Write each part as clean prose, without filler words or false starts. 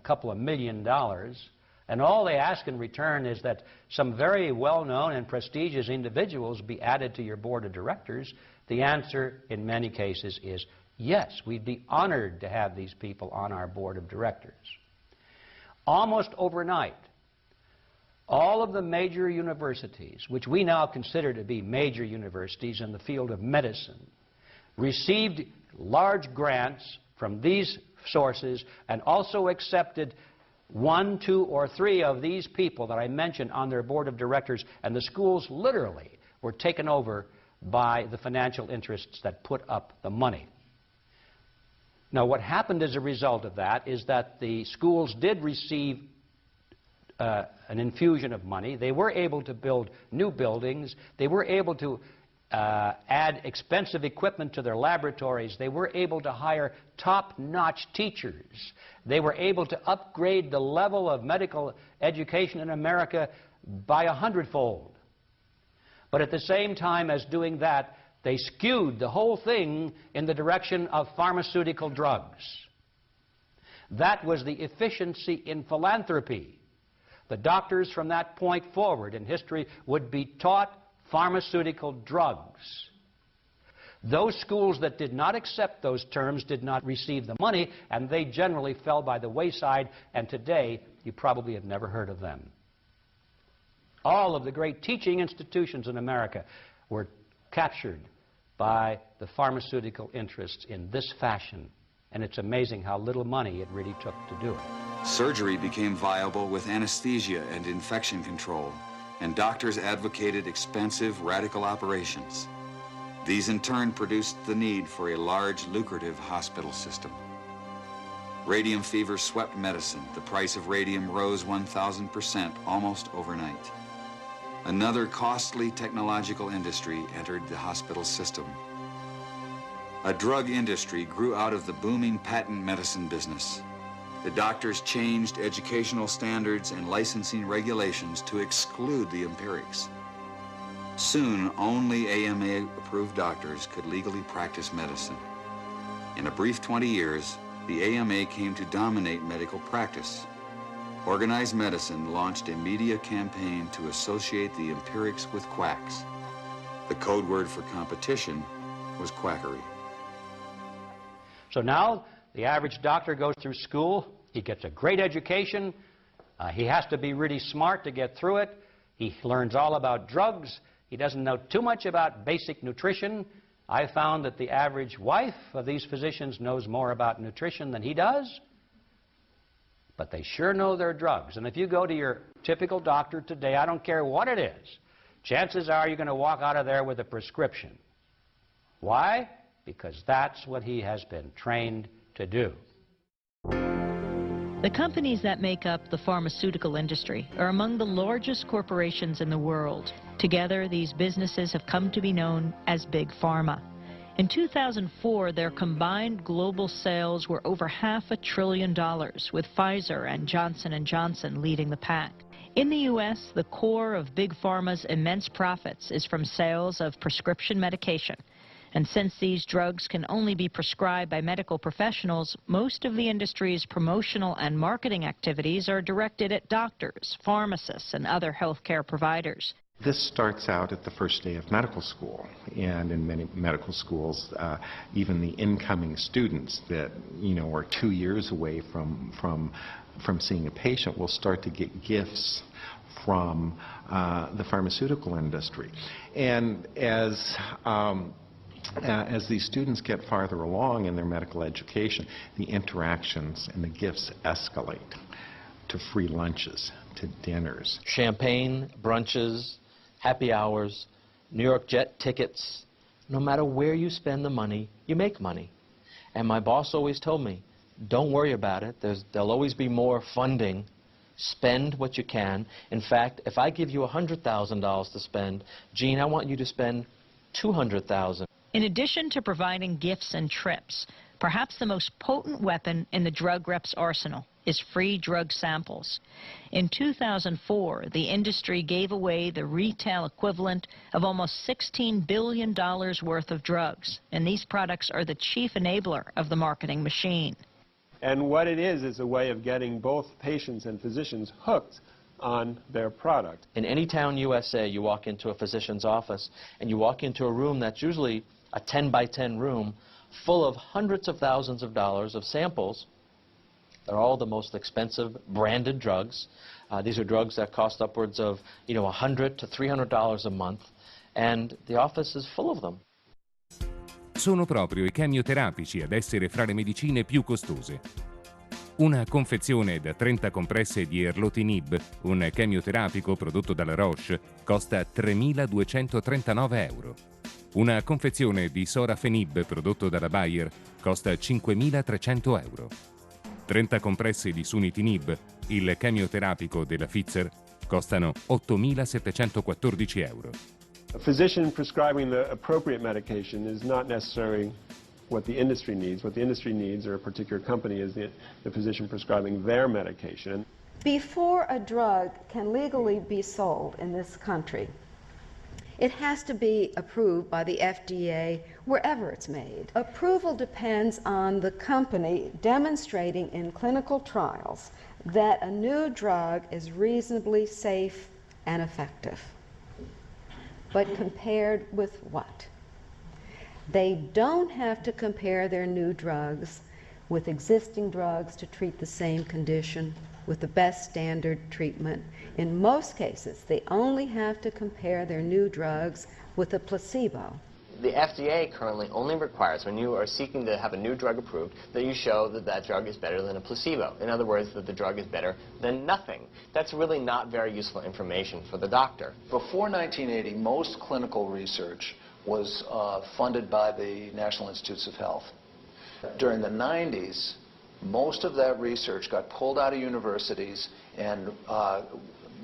couple of $1 million, and all they ask in return is that some very well-known and prestigious individuals be added to your board of directors, the answer in many cases is yes, we'd be honored to have these people on our board of directors. Almost overnight, all of the major universities, which we now consider to be major universities in the field of medicine, received large grants from these sources and also accepted 1, 2, or 3 of these people that I mentioned on their board of directors, and the schools literally were taken over by the financial interests that put up the money. Now, what happened as a result of that is that the schools did receive an infusion of money. They were able to build new buildings. They were able to add expensive equipment to their laboratories. They were able to hire top-notch teachers. They were able to upgrade the level of medical education in America by 100-fold. But at the same time as doing that, they skewed the whole thing in the direction of pharmaceutical drugs. That was the efficiency in philanthropy. The doctors from that point forward in history would be taught pharmaceutical drugs. Those schools that did not accept those terms did not receive the money, and they generally fell by the wayside, and today you probably have never heard of them. All of the great teaching institutions in America were captured by the pharmaceutical interests in this fashion, and it's amazing how little money it really took to do it. Surgery became viable with anesthesia and infection control, and doctors advocated expensive, radical operations. These in turn produced the need for a large, lucrative hospital system. Radium fever swept medicine. The price of radium rose 1,000% almost overnight. Another costly technological industry entered the hospital system. A drug industry grew out of the booming patent medicine business. The doctors changed educational standards and licensing regulations to exclude the empirics. Soon, only AMA-approved doctors could legally practice medicine. In a brief 20 years, the AMA came to dominate medical practice. Organized Medicine launched a media campaign to associate the empirics with quacks. The code word for competition was quackery. So now, the average doctor goes through school, he gets a great education, he has to be really smart to get through it, he learns all about drugs, he doesn't know too much about basic nutrition. I found that the average wife of these physicians knows more about nutrition than he does, but they sure know their drugs. And if you go to your typical doctor today, I don't care what it is, chances are you're going to walk out of there with a prescription. Why? Because that's what he has been trained to do. The companies that make up the pharmaceutical industry are among the largest corporations in the world. Together, these businesses have come to be known as Big Pharma. In 2004, their combined global sales were over $500 billion, with Pfizer and Johnson & Johnson leading the pack. In the U.S., the core of Big Pharma's immense profits is from sales of prescription medication. And since these drugs can only be prescribed by medical professionals, most of the industry's promotional and marketing activities are directed at doctors, pharmacists, and other healthcare providers. This starts out at the first day of medical school, and in many medical schools, even the incoming students that, are 2 years away from seeing a patient will start to get gifts from the pharmaceutical industry. And as these students get farther along in their medical education, the interactions and the gifts escalate to free lunches, to dinners. Champagne, brunches, happy hours, New York jet tickets. No matter where you spend the money, you make money. And my boss always told me, don't worry about it. There'll always be more funding. Spend what you can. In fact, if I give you $100,000 to spend, Gene, I want you to spend $200,000. In addition to providing gifts and trips, perhaps the most potent weapon in the drug rep's arsenal is free drug samples. In 2004, the industry gave away the retail equivalent of almost $16 billion worth of drugs, and these products are the chief enabler of the marketing machine. And what it is a way of getting both patients and physicians hooked on their product. In any town USA, you walk into a physician's office and you walk into a room that's usually a 10 by 10 room full of hundreds of thousands of dollars of samples. They're all the most expensive branded drugs. These are drugs that cost upwards of, $100 to $300 a month, and the office is full of them. Sono proprio i chemioterapici ad essere fra le medicine più costose. Una confezione da 30 compresse di erlotinib, un chemioterapico prodotto dalla Roche, costa 3.239 euro. Una confezione di sorafenib prodotto dalla Bayer costa 5.300 euro. 30 compresse di sunitinib, il chemioterapico della Pfizer, costano 8.714 euro. A physician prescribing the appropriate medication is not necessarily what the industry needs. What the industry needs, or a particular company, is the physician prescribing their medication. Before a drug can legally be sold in this country, it has to be approved by the FDA wherever it's made. Approval depends on the company demonstrating in clinical trials that a new drug is reasonably safe and effective. But compared with what? They don't have to compare their new drugs with existing drugs to treat the same condition with the best standard treatment. In most cases, they only have to compare their new drugs with a placebo. The FDA currently only requires, when you are seeking to have a new drug approved, that you show that that drug is better than a placebo. In other words, that the drug is better than nothing. That's really not very useful information for the doctor. Before 1980, most clinical research was funded by the National Institutes of Health. During the 90s, most of that research got pulled out of universities and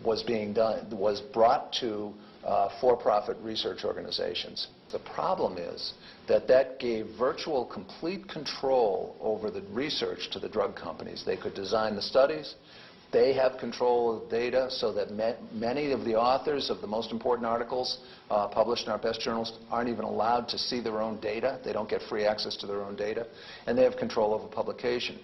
was brought to for-profit research organizations. The problem is that gave virtual complete control over the research to the drug companies. They could design the studies. They have control of the data, so that many of the authors of the most important articles published in our best journals aren't even allowed to see their own data. They don't get free access to their own data. And they have control over publication.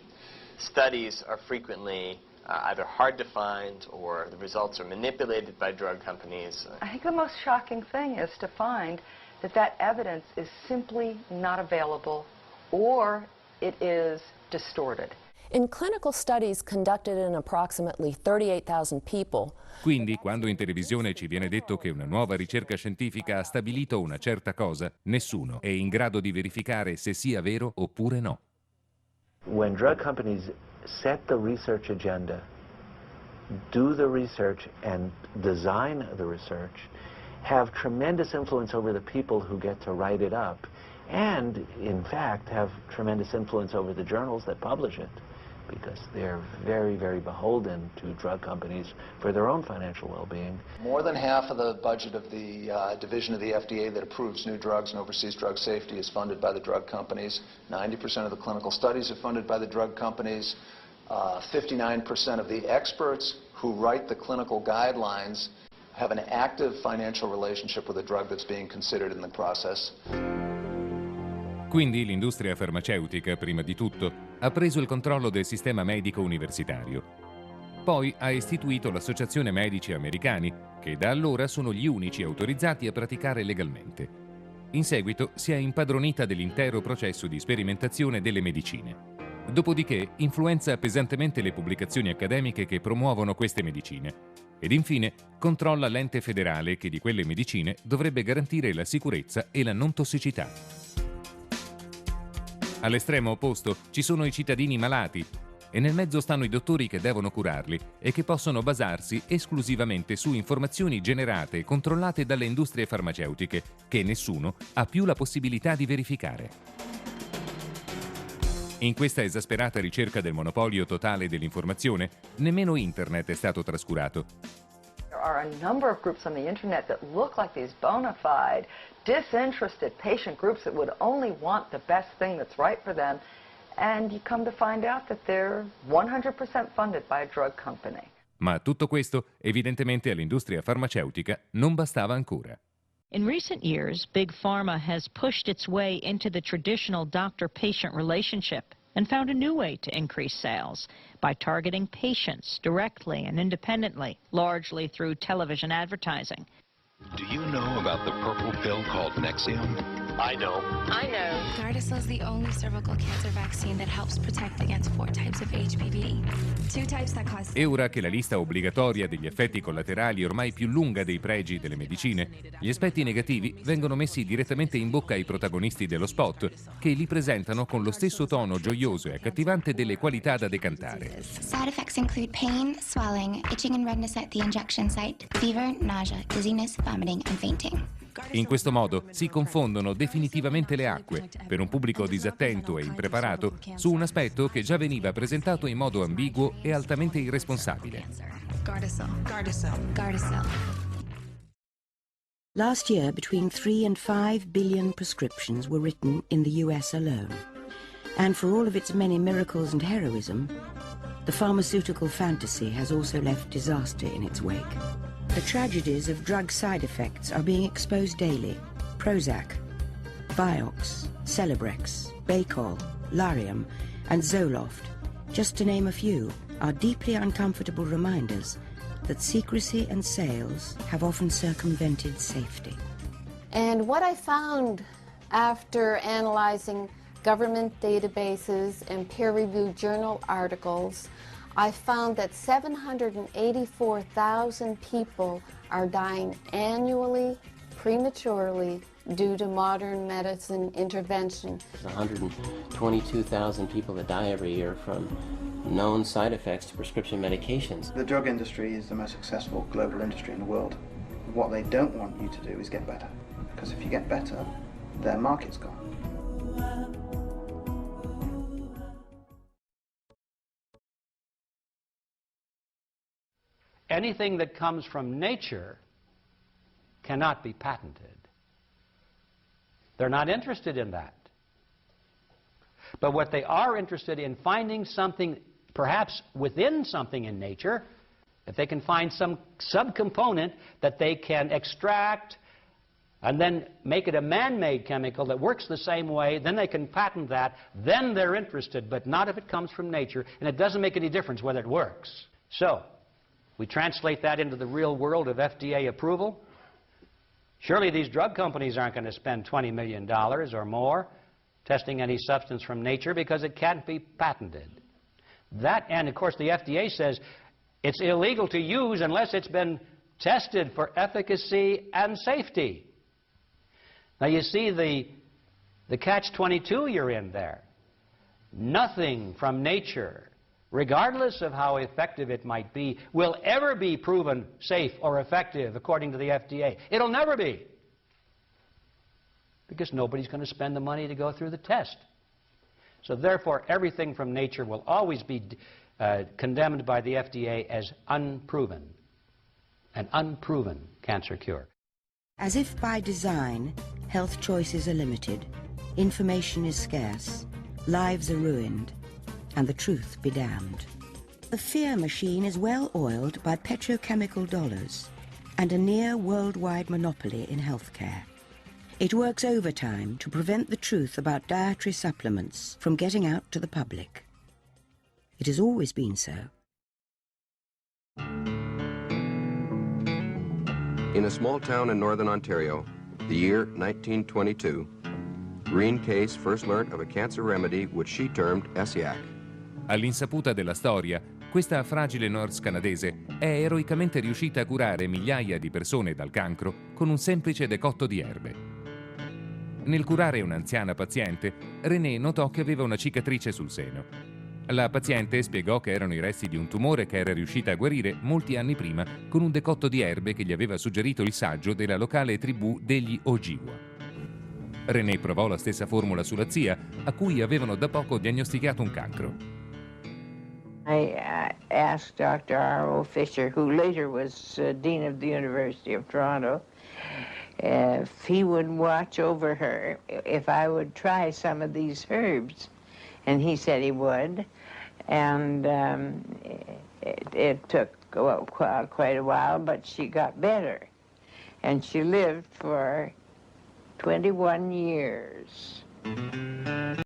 Studies are frequently either hard to find, or the results are manipulated by drug companies. I think the most shocking thing is to find that evidence is simply not available, or it is distorted. In clinical studies conducted in approximately 38,000 people. Quindi, quando in televisione ci viene detto che una nuova ricerca scientifica ha stabilito una certa cosa, nessuno è in grado di verificare se sia vero oppure no. When drug companies set the research agenda, do the research and design the research, have tremendous influence over the people who get to write it up, and in fact have tremendous influence over the journals that publish it, because they're very, very beholden to drug companies for their own financial well-being. More than half of the budget of the division of the FDA that approves new drugs and oversees drug safety is funded by the drug companies. 90% of the clinical studies are funded by the drug companies. 59% of the experts who write the clinical guidelines have an active financial relationship with the drug that's being considered in the process. Quindi l'industria farmaceutica, prima di tutto, ha preso il controllo del sistema medico universitario. Poi ha istituito l'Associazione Medici Americani, che da allora sono gli unici autorizzati a praticare legalmente. In seguito si è impadronita dell'intero processo di sperimentazione delle medicine. Dopodiché influenza pesantemente le pubblicazioni accademiche che promuovono queste medicine. Ed infine controlla l'ente federale che di quelle medicine dovrebbe garantire la sicurezza e la non tossicità. All'estremo opposto ci sono i cittadini malati e nel mezzo stanno i dottori che devono curarli e che possono basarsi esclusivamente su informazioni generate e controllate dalle industrie farmaceutiche che nessuno ha più la possibilità di verificare. In questa esasperata ricerca del monopolio totale dell'informazione, nemmeno Internet è stato trascurato. There are a number of groups on the internet that look like these bona fide, disinterested patient groups that would only want the best thing that's right for them, and you come to find out that they're 100% funded by a drug company. Ma tutto questo, evidentemente, all'industria farmaceutica non bastava ancora. In recent years, Big Pharma has pushed its way into the traditional doctor-patient relationship and found a new way to increase sales by targeting patients directly and independently, largely through television advertising. Do you know about the purple pill called Nexium? I know. Gardasil is the only cervical cancer vaccine that helps protect against 4 types of HPV. 2 types that cause... E ora che la lista obbligatoria degli effetti collaterali è ormai più lunga dei pregi delle medicine, gli aspetti negativi vengono messi direttamente in bocca ai protagonisti dello spot, che li presentano con lo stesso tono gioioso e accattivante delle qualità da decantare. Side effects include pain, swelling, itching and redness at the injection site, fever, nausea, dizziness, vomiting and fainting. In questo modo si confondono definitivamente le acque per un pubblico disattento e impreparato su un aspetto che già veniva presentato in modo ambiguo e altamente irresponsabile. Gardasil. Last year, between 3 and 5 billion prescriptions were written in the US alone. And for all of its many miracles and heroism, the pharmaceutical fantasy has also left disaster in its wake. The tragedies of drug side effects are being exposed daily. Prozac, Vioxx, Celebrex, Baycol, Lariam, and Zoloft, just to name a few, are deeply uncomfortable reminders that secrecy and sales have often circumvented safety. And what I found after analyzing government databases and peer-reviewed journal articles, I found that 784,000 people are dying annually, prematurely, due to modern medicine intervention. There's 122,000 people that die every year from known side effects to prescription medications. The drug industry is the most successful global industry in the world. What they don't want you to do is get better, because if you get better, their market's gone. Anything that comes from nature cannot be patented. They're not interested in that. But what they are interested in, finding something perhaps within something in nature, if they can find some subcomponent that they can extract and then make it a man-made chemical that works the same way, then they can patent that, then they're interested, but not if it comes from nature, and it doesn't make any difference whether it works. So, we translate that into the real world of FDA approval. Surely these drug companies aren't going to spend $20 million or more testing any substance from nature because it can't be patented. That, and of course the FDA says it's illegal to use unless it's been tested for efficacy and safety. Now you see the catch-22 you're in there. Nothing from nature, regardless of how effective it might be, will ever be proven safe or effective according to the FDA. It'll never be. Because nobody's going to spend the money to go through the test. So therefore, everything from nature will always be condemned by the FDA as unproven. An unproven cancer cure. As if by design, health choices are limited, information is scarce, lives are ruined, and the truth be damned. The fear machine is well oiled by petrochemical dollars and a near worldwide monopoly in healthcare. It works overtime to prevent the truth about dietary supplements from getting out to the public. It has always been so. In a small town in northern Ontario, the year 1922, Green Case first learnt of a cancer remedy which she termed Essiac. All'insaputa della storia, questa fragile nurse canadese è eroicamente riuscita a curare migliaia di persone dal cancro con un semplice decotto di erbe. Nel curare un'anziana paziente, René notò che aveva una cicatrice sul seno. La paziente spiegò che erano i resti di un tumore che era riuscita a guarire molti anni prima con un decotto di erbe che gli aveva suggerito il saggio della locale tribù degli Ojibwa. René provò la stessa formula sulla zia, a cui avevano da poco diagnosticato un cancro. I asked Dr. R.O. Fisher, who later was Dean of the University of Toronto, if he would watch over her if I would try some of these herbs. And he said he would. And it took quite a while, but she got better. And she lived for 21 years.